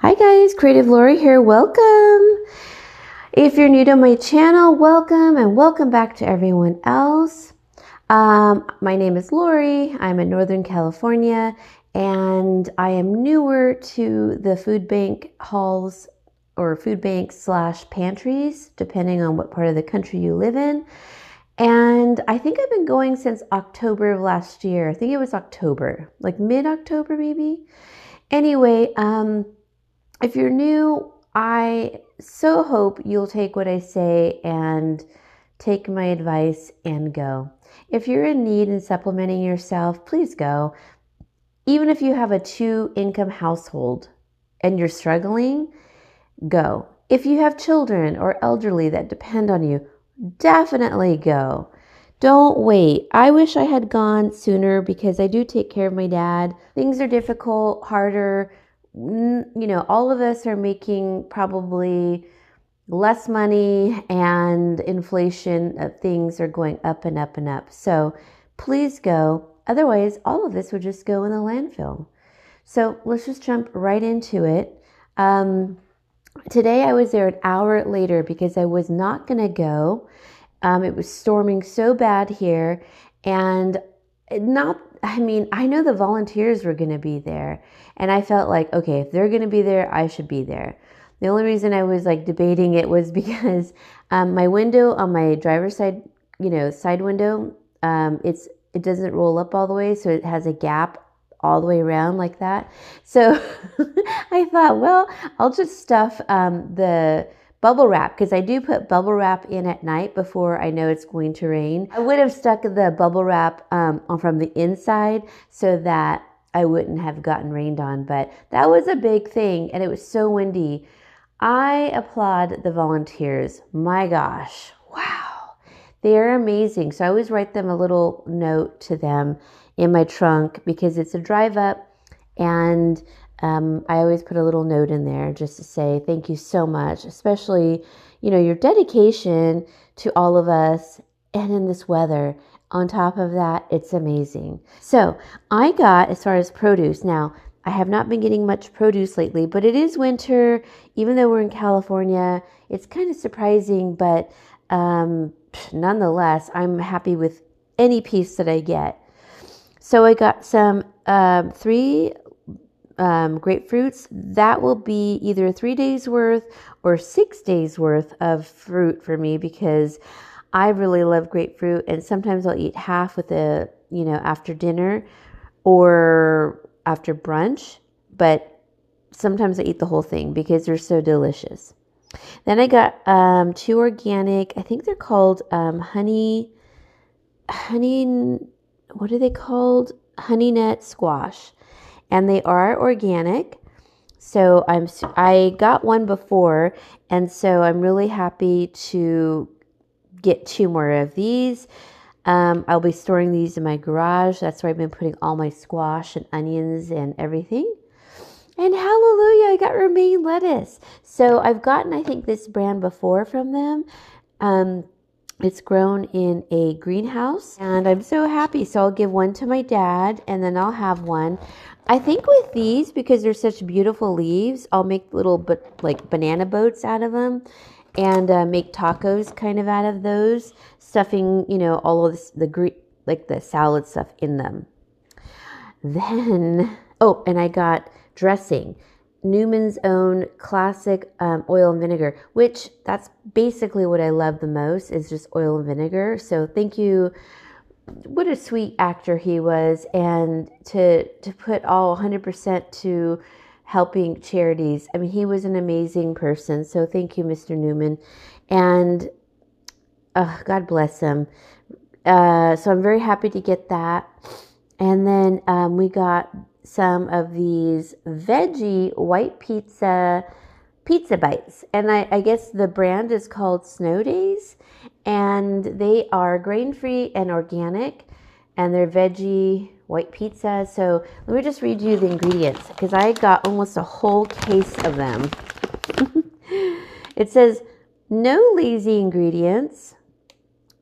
Hi guys, Creative Lauri here. Welcome. If you're new to my channel, welcome, and welcome back to everyone else. My name is Lauri. I'm in Northern California, and I am newer to the food bank halls or food banks slash pantries, depending on what part of the country you live in. And I think I've been going since October of last year. I think it was October, like mid-October maybe. Anyway, if you're new, I so hope you'll take what I say and take my advice and go. If you're in need in supplementing yourself, please go. Even if you have a 2-income household and you're struggling, go. If you have children or elderly that depend on you, definitely go. Don't wait. I wish I had gone sooner because I do take care of my dad. Things are difficult, harder. All of us are making probably less money, and inflation of things are going up and up and up. So please go. Otherwise, all of this would just go in the landfill. So let's just jump right into it. Today I was there an hour later because I was not going to go. It was storming so bad here, and I know the volunteers were going to be there, and I felt like, okay, if they're going to be there, I should be there. The only reason I was like debating it was because my window on my driver's side, side window, it doesn't roll up all the way, so it has a gap all the way around like that. So I thought, well, I'll just stuff the bubble wrap, because I do put bubble wrap in at night before I know it's going to rain. I would have stuck the bubble wrap from the inside so that I wouldn't have gotten rained on, but that was a big thing, and it was so windy. I applaud the volunteers. My gosh, wow, they are amazing. So I always write them a little note to them in my trunk because it's a drive up, and I always put a little note in there just to say thank you so much, especially, your dedication to all of us and in this weather. On top of that, it's amazing. So I got, as far as produce, now I have not been getting much produce lately, but it is winter. Even though we're in California, it's kind of surprising, but nonetheless, I'm happy with any piece that I get. So I got some 3 grapefruits. That will be either 3 days worth or 6 days worth of fruit for me because I really love grapefruit, and sometimes I'll eat half with after dinner or after brunch, but sometimes I eat the whole thing because they're so delicious. Then I got 2 organic, I think they're called honey, what are they called? Honey nut squash. And they are organic. So I got one before, and so I'm really happy to get 2 more of these. I'll be storing these in my garage. That's where I've been putting all my squash and onions and everything. And hallelujah, I got romaine lettuce. So I've gotten, I think, this brand before from them. It's grown in a greenhouse, and I'm so happy. So I'll give one to my dad, and then I'll have one. I think with these, because they're such beautiful leaves, I'll make little banana boats out of them, and make tacos kind of out of those, stuffing all of this, the salad stuff in them. Then and I got dressing. Newman's Own classic oil and vinegar, which that's basically what I love the most, is just oil and vinegar. So thank you. What a sweet actor he was, and to put all 100% to helping charities. I mean, he was an amazing person. So thank you, Mr. Newman, and God bless him. So I'm very happy to get that. And then we got some of these veggie white pizza bites, and I guess the brand is called Snow Days, and they are grain-free and organic, and they're veggie white pizza. So let me just read you the ingredients, because I got almost a whole case of them. It says no lazy ingredients,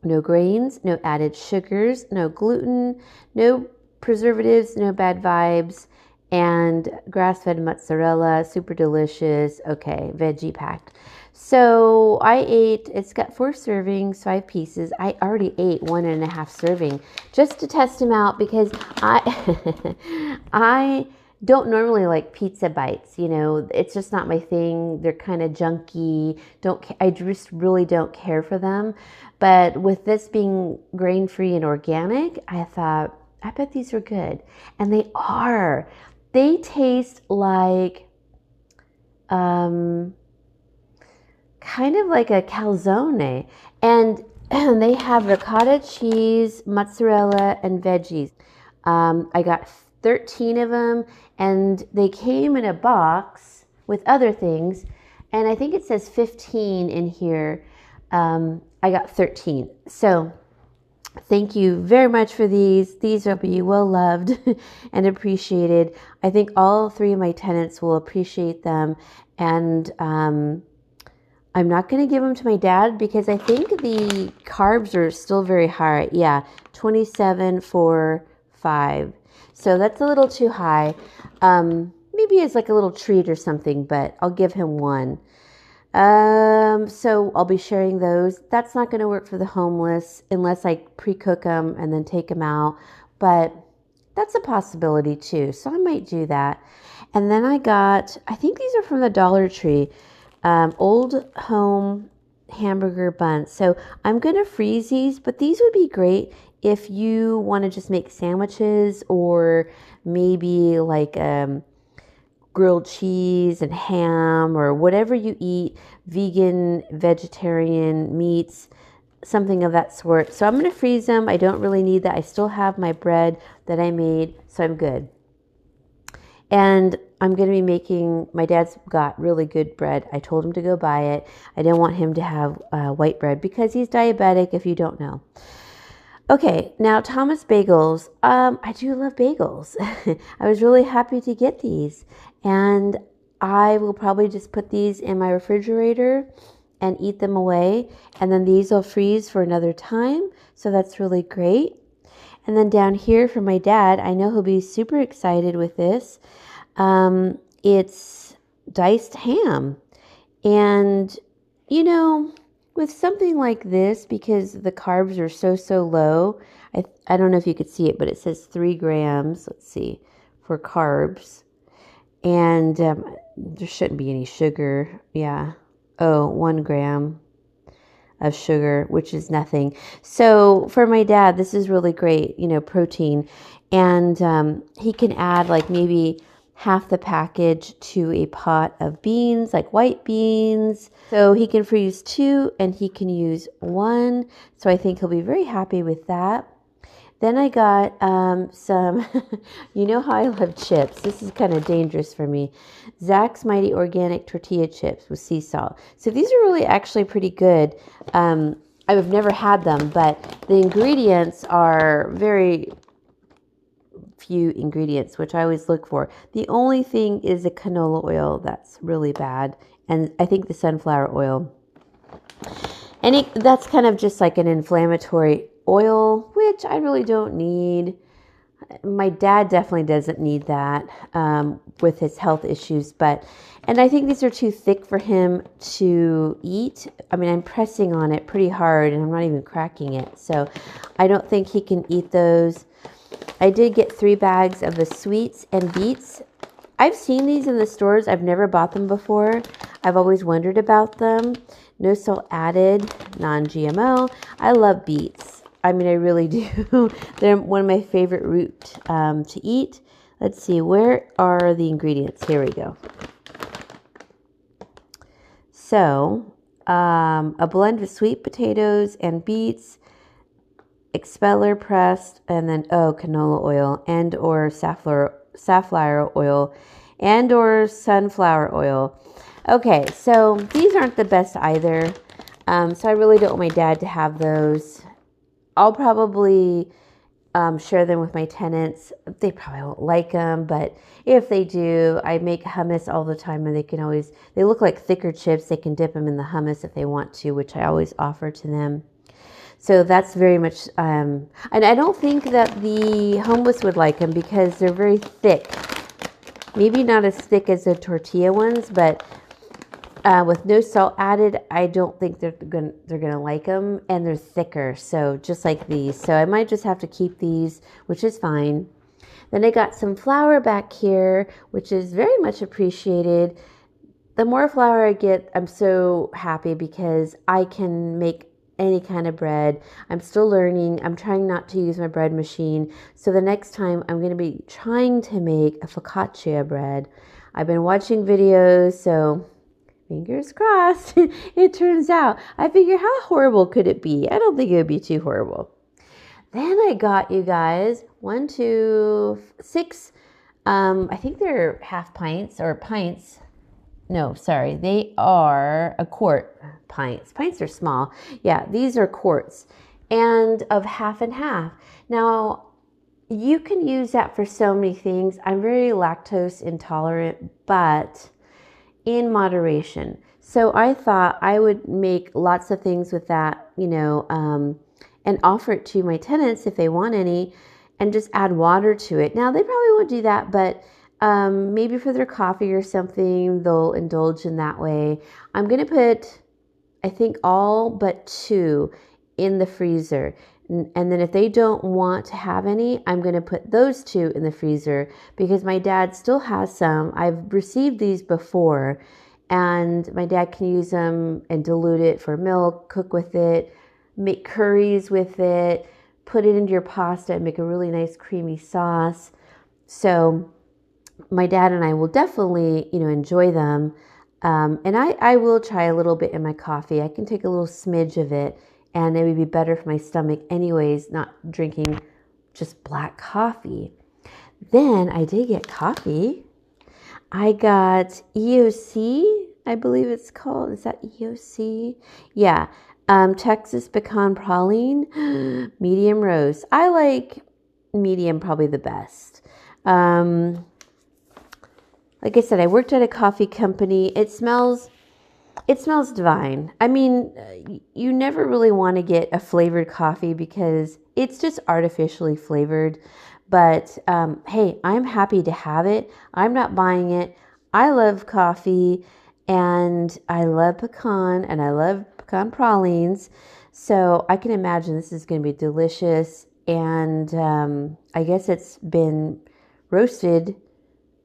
no grains, no added sugars, no gluten, no preservatives, no bad vibes, and grass-fed mozzarella, super delicious. Okay, veggie packed. So I ate, it's got 4 servings, 5 pieces. I already ate 1.5 serving just to test them out because I, I don't normally like pizza bites. You know, it's just not my thing. They're kind of junky. I just really don't care for them. But with this being grain-free and organic, I thought, I bet these are good. And they are. They taste like, kind of like a calzone. And they have ricotta cheese, mozzarella, and veggies. I got 13 of them, and they came in a box with other things. And I think it says 15 in here. I got 13. So thank you very much for these. These will be well loved and appreciated. I think all 3 of my tenants will appreciate them. And I'm not going to give them to my dad because I think the carbs are still very high. Yeah, 27 for 5. So that's a little too high. Maybe it's like a little treat or something, but I'll give him 1. So I'll be sharing those. That's not going to work for the homeless unless I pre-cook them and then take them out. But that's a possibility too. So I might do that. And then I think these are from the Dollar Tree. Old Home hamburger buns. So I'm going to freeze these, but these would be great if you want to just make sandwiches or maybe like grilled cheese and ham or whatever you eat, vegan, vegetarian meats, something of that sort. So I'm going to freeze them. I don't really need that. I still have my bread that I made, so I'm good. And I'm going to be making, my dad's got really good bread. I told him to go buy it. I didn't want him to have white bread because he's diabetic, if you don't know. Okay, now Thomas Bagels. I do love bagels. I was really happy to get these. And I will probably just put these in my refrigerator and eat them away. And then these will freeze for another time. So that's really great. And then down here for my dad, I know he'll be super excited with this. It's diced ham. And, you know, with something like this, because the carbs are so low, I don't know if you could see it, but it says 3 grams, let's see, for carbs. And there shouldn't be any sugar. Yeah. Oh, 1 gram of sugar, which is nothing. So for my dad, this is really great, you know, protein. And he can add like maybe half the package to a pot of beans, like white beans. So he can freeze 2 and he can use 1. So I think he'll be very happy with that. Then I got some, you know how I love chips. This is kind of dangerous for me. Zach's Mighty Organic Tortilla Chips with sea salt. So these are really actually pretty good. I've never had them, but the ingredients are very few ingredients, which I always look for. The only thing is the canola oil. That's really bad. And I think the sunflower oil. And that's kind of just like an inflammatory oil, which I really don't need. My dad definitely doesn't need that with his health issues, and I think these are too thick for him to eat. I mean, I'm pressing on it pretty hard and I'm not even cracking it. So I don't think he can eat those. I did get 3 bags of the sweets and beets. I've seen these in the stores. I've never bought them before. I've always wondered about them. No salt added, non-GMO. I love beets. I mean, I really do. They're one of my favorite root to eat. Let's see, where are the ingredients? Here we go. So, a blend of sweet potatoes and beets, expeller pressed, and then, canola oil and or safflower oil and or sunflower oil. Okay, so these aren't the best either. So I really don't want my dad to have those. I'll probably share them with my tenants. They probably won't like them, but if they do, I make hummus all the time, and they look like thicker chips. They can dip them in the hummus if they want to, which I always offer to them. So that's very much, and I don't think that the homeless would like them because they're very thick. Maybe not as thick as the tortilla ones, but with no salt added, I don't think they're gonna like them, and they're thicker. So just like these, so I might just have to keep these, which is fine. Then I got some flour back here, which is very much appreciated. The more flour I get, I'm so happy because I can make any kind of bread. I'm still learning. I'm trying not to use my bread machine. So the next time I'm going to be trying to make a focaccia bread. I've been watching videos, so fingers crossed it turns out. I figure, how horrible could it be? I don't think it would be too horrible. Then I got, you guys, 1, 2, 6, I think they're half pints or pints. No, sorry, they are a quart pints. Pints are small. Yeah, these are quarts and of half and half. Now, you can use that for so many things. I'm very lactose intolerant, but in moderation. So I thought I would make lots of things with that, and offer it to my tenants if they want any, and just add water to it. Now, they probably won't do that, but maybe for their coffee or something, they'll indulge in that way. I'm going to put, I think, all but 2 in the freezer. And then if they don't want to have any, I'm going to put those 2 in the freezer because my dad still has some. I've received these before, and my dad can use them and dilute it for milk, cook with it, make curries with it, put it into your pasta and make a really nice creamy sauce. So my dad and I will definitely, enjoy them. And I will try a little bit in my coffee. I can take a little smidge of it, and it would be better for my stomach anyways, not drinking just black coffee. Then I did get coffee. I got EOC, I believe it's called. Is that EOC? Yeah. Texas pecan praline, medium roast. I like medium probably the best. Like I said, I worked at a coffee company. It smells divine. I mean, you never really want to get a flavored coffee because it's just artificially flavored. But hey, I'm happy to have it. I'm not buying it. I love coffee, and I love pecan, and I love pecan pralines. So I can imagine this is going to be delicious. And I guess it's been roasted.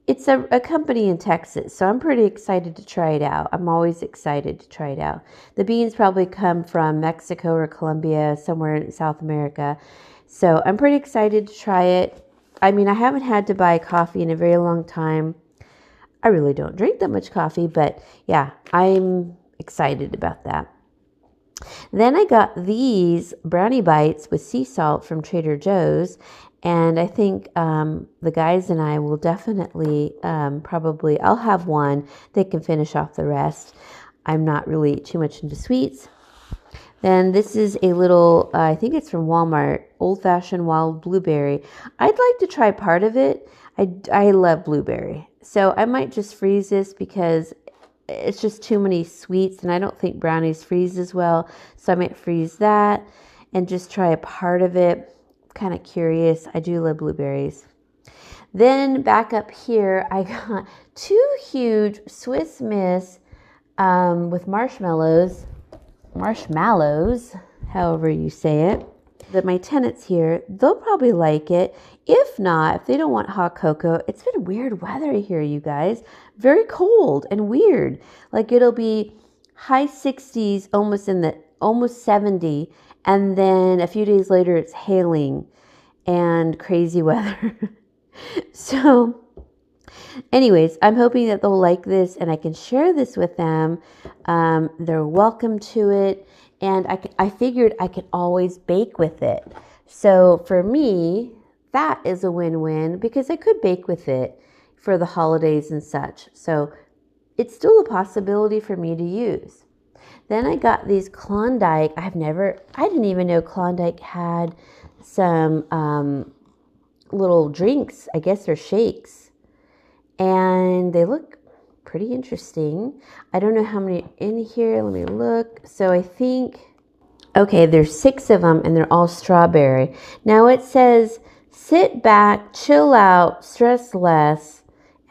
It's a company in Texas, so I'm pretty excited to try it out. I'm always excited to try it out. The beans probably come from Mexico or Colombia, somewhere in South America. So I'm pretty excited to try it. I mean, I haven't had to buy coffee in a very long time. I really don't drink that much coffee, but yeah, I'm excited about that. Then I got these brownie bites with sea salt from Trader Joe's. And I think the guys and I will definitely, probably, I'll have one. They can finish off the rest. I'm not really too much into sweets. Then this is a little, I think it's from Walmart, old-fashioned wild blueberry. I'd like to try part of it. I love blueberry. So I might just freeze this because it's just too many sweets, and I don't think brownies freeze as well. So I might freeze that and just try a part of it. Kind of curious. I do love blueberries. Then back up here, I got 2 huge Swiss Miss with marshmallows, however you say it. That my tenants here, they'll probably like it. If not, if they don't want hot cocoa, it's been weird weather here, you guys. Very cold and weird. Like it'll be high 60s, almost 70. And then a few days later, it's hailing and crazy weather. So anyways, I'm hoping that they'll like this and I can share this with them. They're welcome to it. And I figured I could always bake with it. So for me, that is a win-win because I could bake with it for the holidays and such. So it's still a possibility for me to use. Then I got these Klondike. I didn't even know Klondike had some little drinks. I guess they're shakes. And they look pretty interesting. I don't know how many in here. Let me look. So I think, okay, there's 6 of them and they're all strawberry. Now it says, sit back, chill out, stress less,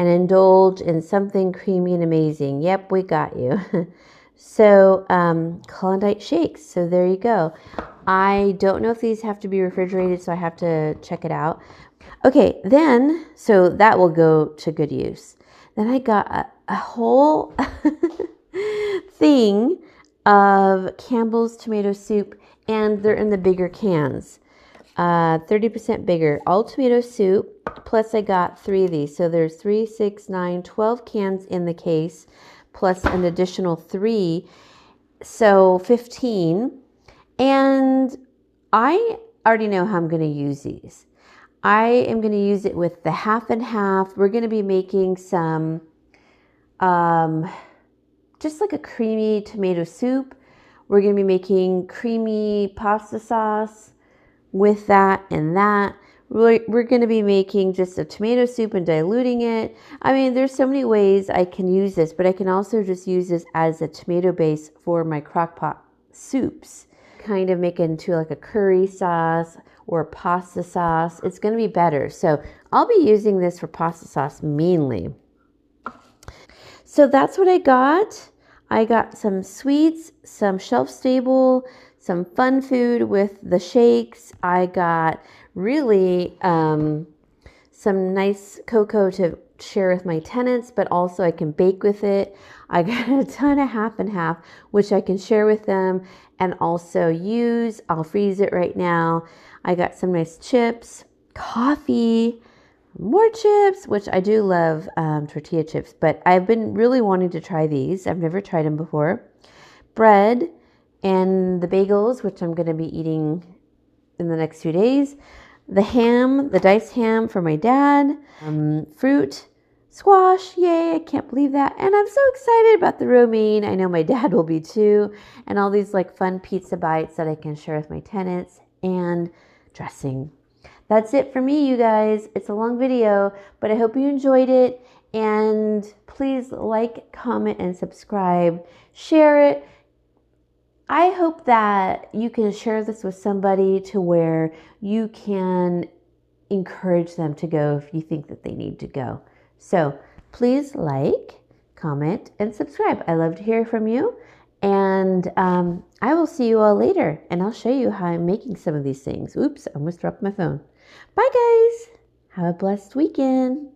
and indulge in something creamy and amazing. Yep, we got you. So, Klondike shakes. So there you go. I don't know if these have to be refrigerated, so I have to check it out. Okay, then, so that will go to good use. Then I got a whole thing of Campbell's tomato soup, and they're in the bigger cans. 30% bigger, all tomato soup, plus I got 3 of these. So there's 3, 6, 9, 12 cans in the case, plus an additional 3, so 15. And I already know how I'm going to use these. I am going to use it with the half and half. We're going to be making some, just like a creamy tomato soup. We're going to be making creamy pasta sauce with that and that. We're going to be making just a tomato soup and diluting it. I mean, there's so many ways I can use this, but I can also just use this as a tomato base for my crock pot soups. Kind of make it into like a curry sauce or pasta sauce. It's going to be better. So I'll be using this for pasta sauce mainly. So that's what I got. I got some sweets, some shelf stable, some fun food with the shakes. I got really some nice cocoa to share with my tenants, but also I can bake with it. I got a ton of half and half, which I can share with them and also use. I'll freeze it right now. I got some nice chips, coffee, more chips, which I do love tortilla chips, but I've been really wanting to try these. I've never tried them before. Bread and the bagels, which I'm going to be eating in the next few days. The ham, the diced ham for my dad. Fruit, squash, yay, I can't believe that. And I'm so excited about the romaine. I know my dad will be too. And all these like fun pizza bites that I can share with my tenants, and dressing. That's it for me, you guys. It's a long video, but I hope you enjoyed it. And please like, comment, and subscribe. Share it. I hope that you can share this with somebody to where you can encourage them to go if you think that they need to go. So please like, comment, and subscribe. I love to hear from you. And I will see you all later, and I'll show you how I'm making some of these things. Oops, I almost dropped my phone. Bye, guys. Have a blessed weekend.